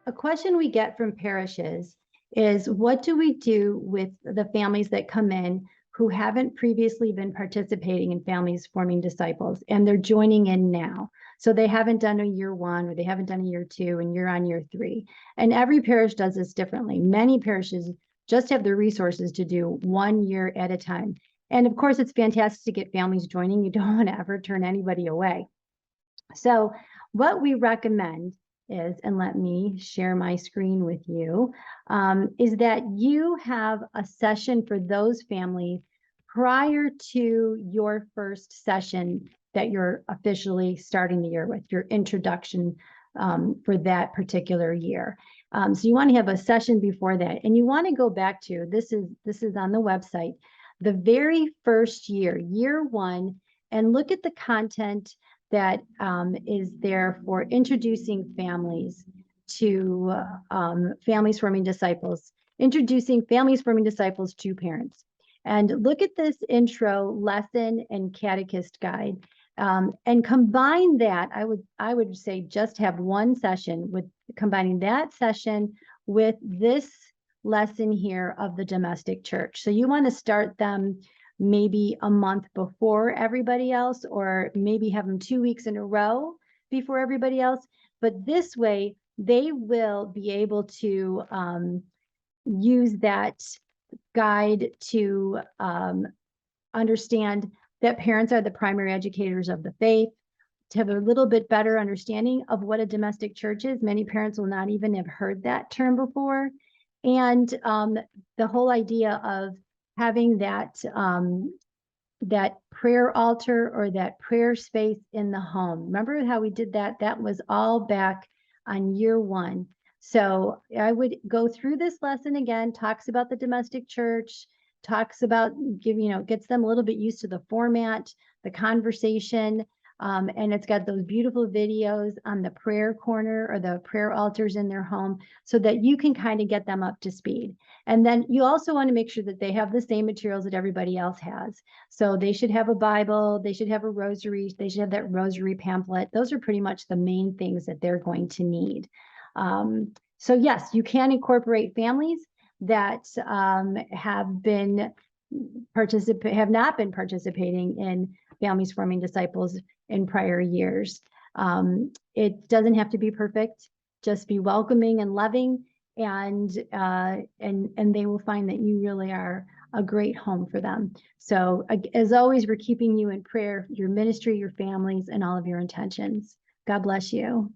A question we get from parishes is, what do we do with the families that come in who haven't previously been participating in Families Forming Disciples, and they're joining in now? So they haven't done a year one, or they haven't done a year two, and you're on year three. And every parish does this differently. Many parishes just have the resources to do 1 year at a time. And of course, it's fantastic to get families joining. You don't want to ever turn anybody away. So what we recommend is, and let me share my screen with you, is that you have a session for those families prior to your first session that you're officially starting the year with, your introduction for that particular year. So you want to have a session before that, and you want to go back to, this is on the website, the very first year, year one, and look at the content that is there for introducing families to Families Forming Disciples, introducing Families Forming Disciples to parents. And look at this intro lesson and catechist guide, and combine that. I would say just have one session with combining that session with this lesson here of the domestic church. So you want to start them maybe a month before everybody else, or maybe have them 2 weeks in a row before everybody else. But this way, they will be able to use that guide to understand that parents are the primary educators of the faith, to have a little bit better understanding of what a domestic church is. Many parents will not even have heard that term before. And the whole idea of having that that prayer altar or that prayer space in the home. Remember how we did that? That was all back on year one. So I would go through this lesson again, talks about the domestic church, talks about gets them a little bit used to the format, the conversation, and it's got those beautiful videos on the prayer corner or the prayer altars in their home, so that you can kind of get them up to speed. And then you also want to make sure that they have the same materials that everybody else has. So they should have a Bible, they should have a rosary, they should have that rosary pamphlet. Those are pretty much the main things that they're going to need. So yes, you can incorporate families that have not been participating in Families Forming Disciples in prior years. It doesn't have to be perfect. Just be welcoming and loving, and they will find that you really are a great home for them. So as always, we're keeping you in prayer, your ministry, your families, and all of your intentions. God bless you.